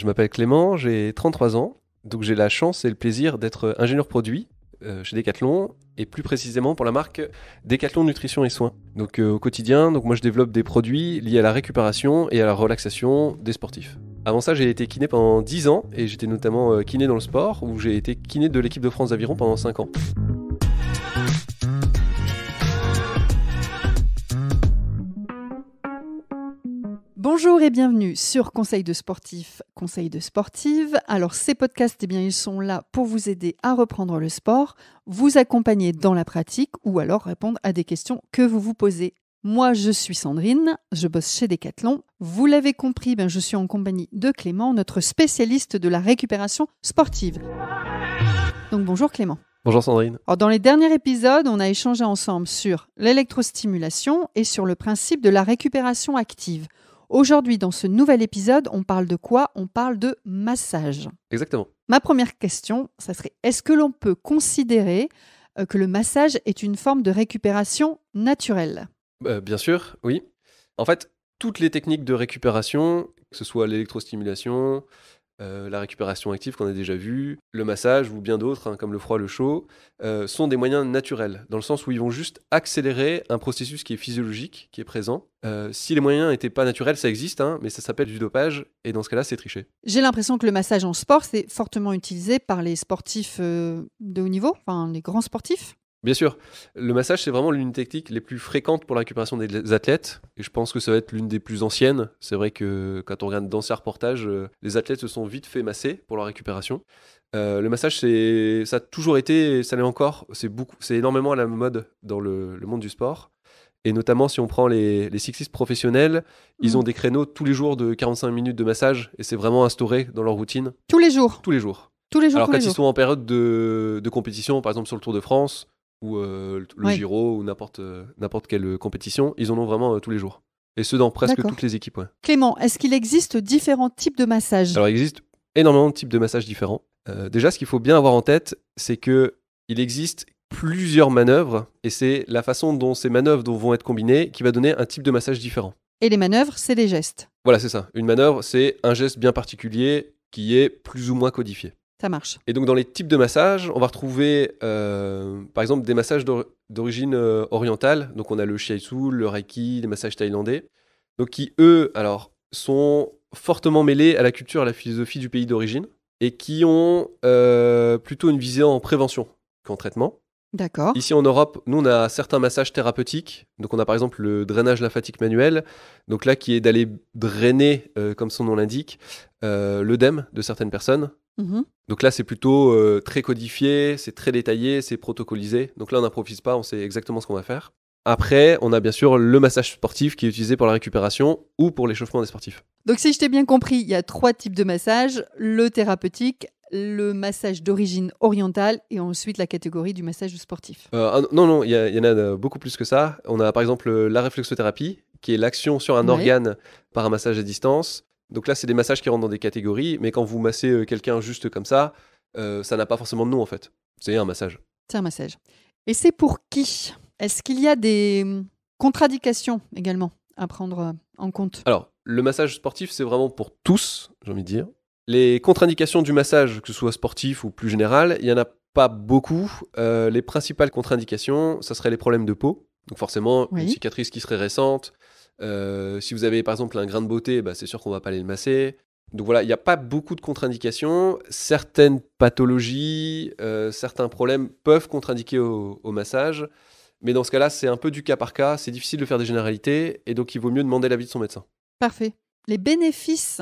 Je m'appelle Clément, j'ai 33 ans, donc j'ai la chance et le plaisir d'être ingénieur produit chez Decathlon et plus précisément pour la marque Decathlon Nutrition et Soins. Donc au quotidien, moi je développe des produits liés à la récupération et à la relaxation des sportifs. Avant ça, j'ai été kiné pendant 10 ans et j'étais notamment kiné dans le sport où j'ai été kiné de l'équipe de France d'aviron pendant 5 ans. Bonjour et bienvenue sur Conseil de sportif, Conseil de sportive. Alors ces podcasts, ils sont là pour vous aider à reprendre le sport, vous accompagner dans la pratique ou alors répondre à des questions que vous vous posez. Moi, je suis Sandrine, je bosse chez Decathlon. Vous l'avez compris, je suis en compagnie de Clément, notre spécialiste de la récupération sportive. Donc bonjour Clément. Bonjour Sandrine. Alors, dans les derniers épisodes, on a échangé ensemble sur l'électrostimulation et sur le principe de la récupération active. Aujourd'hui, dans ce nouvel épisode, on parle de quoi ? On parle de massage. Exactement. Ma première question, ça serait, est-ce que l'on peut considérer que le massage est une forme de récupération naturelle ? Bien sûr, oui. En fait, toutes les techniques de récupération, que ce soit l'électrostimulation, la récupération active qu'on a déjà vue, le massage ou bien d'autres, comme le froid, le chaud, sont des moyens naturels, dans le sens où ils vont juste accélérer un processus qui est physiologique, qui est présent. Si les moyens n'étaient pas naturels, ça existe, mais ça s'appelle du dopage, et dans ce cas-là, c'est tricher. J'ai l'impression que le massage en sport, c'est fortement utilisé par les sportifs de haut niveau, enfin les grands sportifs. Bien sûr, le massage, c'est vraiment l'une des techniques les plus fréquentes pour la récupération des athlètes. Et je pense que ça va être l'une des plus anciennes. C'est vrai que quand on regarde d'anciens reportages, les athlètes se sont vite fait masser pour leur récupération. Le massage, ça a toujours été, ça l'est encore, c'est énormément à la mode dans le monde du sport. Et notamment, si on prend les cyclistes professionnels, ils ont des créneaux tous les jours de 45 minutes de massage. Et c'est vraiment instauré dans leur routine. Tous les jours. Tous les jours. Alors quand ils sont en période de compétition, par exemple sur le Tour de France, ou le Giro, ou n'importe quelle compétition, ils en ont vraiment tous les jours. Et ce, dans presque toutes les équipes. Ouais. Clément, est-ce qu'il existe différents types de massages ? Alors, il existe énormément de types de massages différents. Déjà, ce qu'il faut bien avoir en tête, c'est qu'il existe plusieurs manœuvres, et c'est la façon dont ces manœuvres vont être combinées qui va donner un type de massage différent. Et les manœuvres, c'est les gestes. Voilà, c'est ça. Une manœuvre, c'est un geste bien particulier qui est plus ou moins codifié. Ça marche. Et donc dans les types de massages, on va retrouver par exemple des massages d'origine orientale. Donc on a le shiatsu, le reiki, les massages thaïlandais. Donc qui eux, alors, sont fortement mêlés à la culture et à la philosophie du pays d'origine et qui ont plutôt une visée en prévention qu'en traitement. D'accord. Ici en Europe, nous on a certains massages thérapeutiques. Donc on a par exemple le drainage lymphatique manuel. Donc là qui est d'aller drainer, comme son nom l'indique, l'œdème de certaines personnes. Donc là, c'est plutôt très codifié, c'est très détaillé, c'est protocolisé. Donc là, on n'improvise pas, on sait exactement ce qu'on va faire. Après, on a bien sûr le massage sportif qui est utilisé pour la récupération ou pour l'échauffement des sportifs. Donc si je t'ai bien compris, il y a 3 types de massages, le thérapeutique, le massage d'origine orientale et ensuite la catégorie du massage sportif. Non, il y en a beaucoup plus que ça. On a par exemple la réflexothérapie, qui est l'action sur un organe par un massage à distance. Donc là, c'est des massages qui rentrent dans des catégories, mais quand vous massez quelqu'un juste comme ça, ça n'a pas forcément de nom en fait. C'est un massage. C'est un massage. Et c'est pour qui ? Est-ce qu'il y a des contre-indications également à prendre en compte ? Alors, le massage sportif, c'est vraiment pour tous, j'ai envie de dire. Les contre-indications du massage, que ce soit sportif ou plus général, il n'y en a pas beaucoup. Les principales contre-indications, ça serait les problèmes de peau. Donc forcément, une cicatrice qui serait récente. Si vous avez par exemple un grain de beauté, c'est sûr qu'on ne va pas aller le masser. Donc voilà, il n'y a pas beaucoup de contre-indications. Certaines pathologies, certains problèmes peuvent contre-indiquer au massage. Mais dans ce cas-là, c'est un peu du cas par cas. C'est difficile de faire des généralités. Et donc, il vaut mieux demander l'avis de son médecin. Parfait. Les bénéfices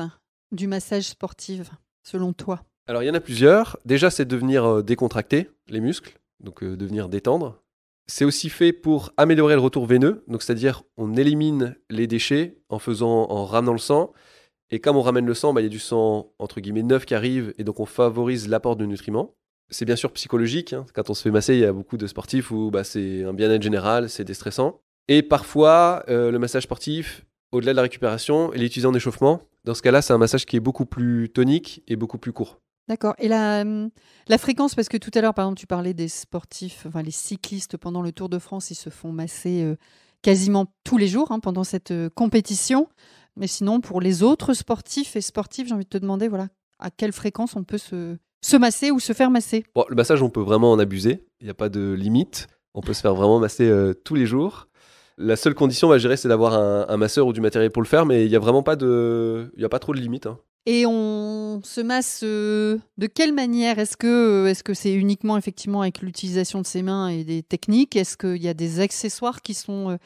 du massage sportif, selon toi ? Alors, il y en a plusieurs. Déjà, c'est de venir décontracter les muscles, donc de venir détendre. C'est aussi fait pour améliorer le retour veineux, donc c'est-à-dire on élimine les déchets en ramenant le sang. Et comme on ramène le sang, il y a du sang entre guillemets neuf qui arrive et donc on favorise l'apport de nutriments. C'est bien sûr psychologique. Quand on se fait masser, il y a beaucoup de sportifs où c'est un bien-être général, c'est déstressant. Et parfois, le massage sportif, au-delà de la récupération, il est utilisé en échauffement. Dans ce cas-là, c'est un massage qui est beaucoup plus tonique et beaucoup plus court. D'accord. Et la fréquence, parce que tout à l'heure, par exemple, tu parlais des sportifs, les cyclistes pendant le Tour de France, ils se font masser quasiment tous les jours pendant cette compétition. Mais sinon, pour les autres sportifs et sportives, j'ai envie de te demander à quelle fréquence on peut se masser ou se faire masser. Bon, le massage, on peut vraiment en abuser. Il n'y a pas de limite. On peut se faire vraiment masser tous les jours. La seule condition, je dirais, c'est d'avoir un masseur ou du matériel pour le faire, mais il n'y a vraiment pas trop de limite. Et on se masse de quelle manière ? Est-ce que c'est uniquement effectivement avec l'utilisation de ses mains et des techniques ? Est-ce qu'il y a des accessoires qui sont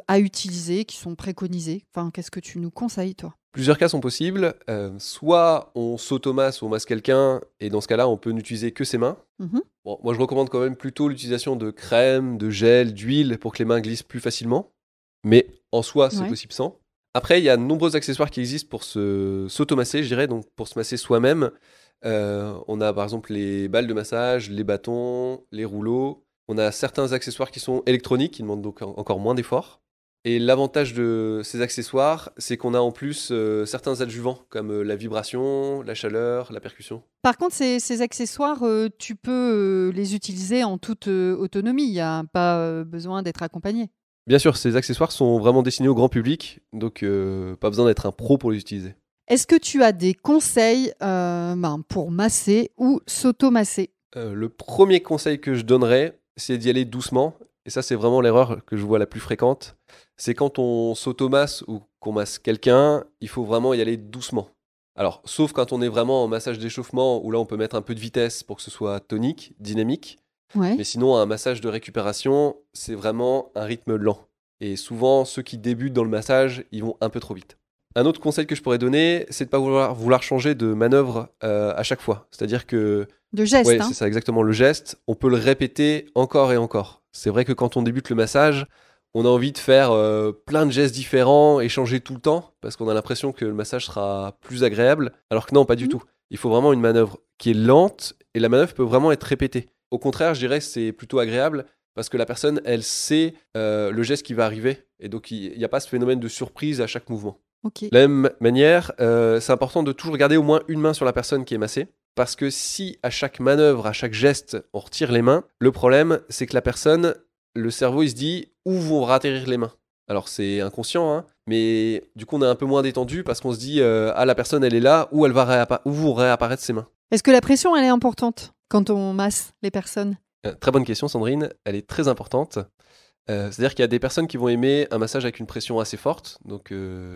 à utiliser, qui sont préconisés ? Enfin, qu'est-ce que tu nous conseilles, toi ? Plusieurs cas sont possibles. Soit on s'automasse ou on masse quelqu'un, et dans ce cas-là, on peut n'utiliser que ses mains. Bon, moi, je recommande quand même plutôt l'utilisation de crème, de gel, d'huile pour que les mains glissent plus facilement. Mais en soi, c'est possible sans. Après, il y a de nombreux accessoires qui existent pour s'automasser, je dirais, donc pour se masser soi-même. On a par exemple les balles de massage, les bâtons, les rouleaux. On a certains accessoires qui sont électroniques, qui demandent donc encore moins d'efforts. Et l'avantage de ces accessoires, c'est qu'on a en plus certains adjuvants, comme la vibration, la chaleur, la percussion. Par contre, ces accessoires, tu peux les utiliser en toute autonomie. Il n'y a pas besoin d'être accompagné. Bien sûr, ces accessoires sont vraiment destinés au grand public, donc pas besoin d'être un pro pour les utiliser. Est-ce que tu as des conseils pour masser ou s'automasser ? Le premier conseil que je donnerais, c'est d'y aller doucement. Et ça, c'est vraiment l'erreur que je vois la plus fréquente. C'est quand on s'automasse ou qu'on masse quelqu'un, il faut vraiment y aller doucement. Alors, sauf quand on est vraiment en massage d'échauffement, où là, on peut mettre un peu de vitesse pour que ce soit tonique, dynamique. Ouais. Mais sinon, un massage de récupération, c'est vraiment un rythme lent. Et souvent, ceux qui débutent dans le massage, ils vont un peu trop vite. Un autre conseil que je pourrais donner, c'est de ne pas vouloir changer de manœuvre à chaque fois. C'est-à-dire que... De geste, c'est ça, exactement, le geste. On peut le répéter encore et encore. C'est vrai que quand on débute le massage, on a envie de faire plein de gestes différents et changer tout le temps, parce qu'on a l'impression que le massage sera plus agréable, alors que non, pas du tout. Il faut vraiment une manœuvre qui est lente, et la manœuvre peut vraiment être répétée. Au contraire, je dirais que c'est plutôt agréable, parce que la personne, elle sait le geste qui va arriver, et donc il n'y a pas ce phénomène de surprise à chaque mouvement. Okay. De la même manière, c'est important de toujours garder au moins une main sur la personne qui est massée, parce que si à chaque manœuvre, à chaque geste, on retire les mains, le problème, c'est que la personne, le cerveau, il se dit où vont atterrir les mains. Alors c'est inconscient, mais du coup on est un peu moins détendu parce qu'on se dit la personne elle est là, où vont réapparaître ses mains. Est-ce que la pression elle est importante quand on masse les personnes ? Très bonne question Sandrine, elle est très importante. C'est-à-dire qu'il y a des personnes qui vont aimer un massage avec une pression assez forte, donc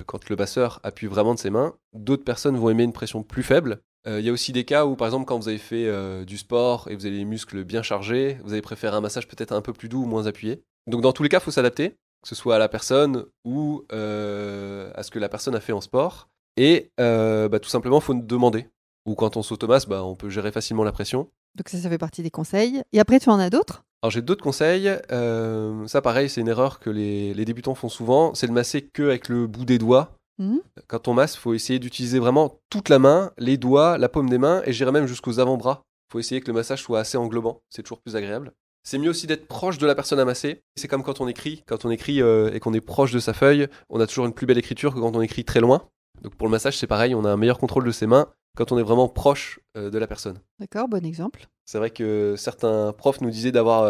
quand le masseur appuie vraiment de ses mains. D'autres personnes vont aimer une pression plus faible. Il y a aussi des cas où, par exemple, quand vous avez fait du sport et vous avez les muscles bien chargés, vous allez préférer un massage peut-être un peu plus doux ou moins appuyé. Donc dans tous les cas, il faut s'adapter, que ce soit à la personne ou à ce que la personne a fait en sport. Et tout simplement, il faut demander. Ou quand on s'automasse, on peut gérer facilement la pression. Donc ça fait partie des conseils. Et après, tu en as d'autres ? Alors j'ai d'autres conseils. Ça, pareil, c'est une erreur que les débutants font souvent. C'est de masser qu'avec le bout des doigts. Quand on masse, il faut essayer d'utiliser vraiment toute la main, les doigts, la paume des mains, et j'irai même jusqu'aux avant-bras. Il faut essayer que le massage soit assez englobant, c'est toujours plus agréable. C'est mieux aussi d'être proche de la personne à masser. C'est comme quand on écrit. Quand on écrit et qu'on est proche de sa feuille, on a toujours une plus belle écriture que quand on écrit très loin. Donc pour le massage, c'est pareil, on a un meilleur contrôle de ses mains quand on est vraiment proche de la personne. D'accord, bon exemple. C'est vrai que certains profs nous disaient d'avoir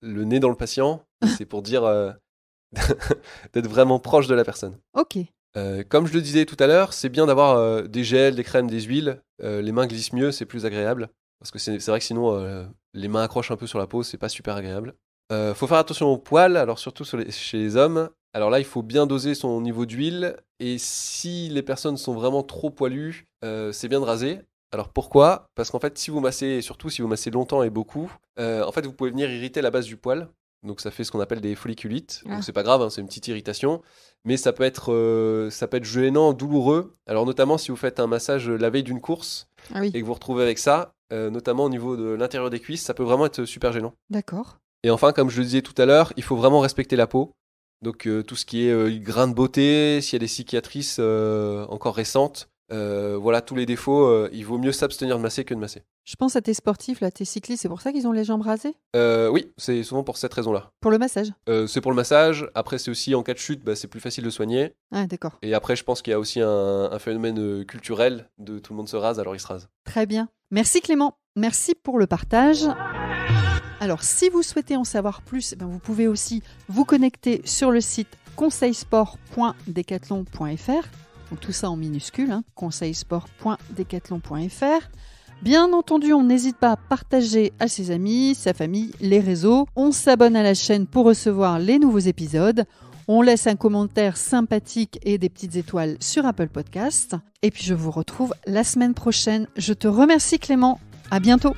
le nez dans le patient. C'est pour dire d'être vraiment proche de la personne. Ok. Comme je le disais tout à l'heure, c'est bien d'avoir des gels, des crèmes, des huiles. Les mains glissent mieux, c'est plus agréable. Parce que c'est vrai que sinon, les mains accrochent un peu sur la peau, c'est pas super agréable. Faut faire attention aux poils, alors surtout chez les hommes. Alors là, il faut bien doser son niveau d'huile. Et si les personnes sont vraiment trop poilues, c'est bien de raser. Alors pourquoi ? Parce qu'en fait, si vous massez, et surtout si vous massez longtemps et beaucoup, en fait, vous pouvez venir irriter la base du poil. Donc ça fait ce qu'on appelle des folliculites. Donc c'est pas grave, c'est une petite irritation. Mais ça peut être gênant, douloureux. Alors notamment si vous faites un massage la veille d'une course et que vous vous retrouvez avec ça, notamment au niveau de l'intérieur des cuisses, ça peut vraiment être super gênant. D'accord. Et enfin, comme je le disais tout à l'heure, il faut vraiment respecter la peau. Donc tout ce qui est grain de beauté, s'il y a des cicatrices encore récentes, voilà tous les défauts, il vaut mieux s'abstenir de masser que de masser. Je pense à tes sportifs, là, tes cyclistes, c'est pour ça qu'ils ont les jambes rasées ? Oui, c'est souvent pour cette raison-là. Pour le massage ? C'est pour le massage. Après, c'est aussi en cas de chute, c'est plus facile de soigner. Ah, d'accord. Et après, je pense qu'il y a aussi un phénomène culturel de tout le monde se rase, alors il se rase. Très bien. Merci Clément. Merci pour le partage. Alors, si vous souhaitez en savoir plus, vous pouvez aussi vous connecter sur le site conseilsport.decathlon.fr. Donc tout ça en minuscule, conseilsport.decathlon.fr. Bien entendu, on n'hésite pas à partager à ses amis, sa famille, les réseaux. On s'abonne à la chaîne pour recevoir les nouveaux épisodes. On laisse un commentaire sympathique et des petites étoiles sur Apple Podcast. Et puis je vous retrouve la semaine prochaine. Je te remercie Clément. À bientôt.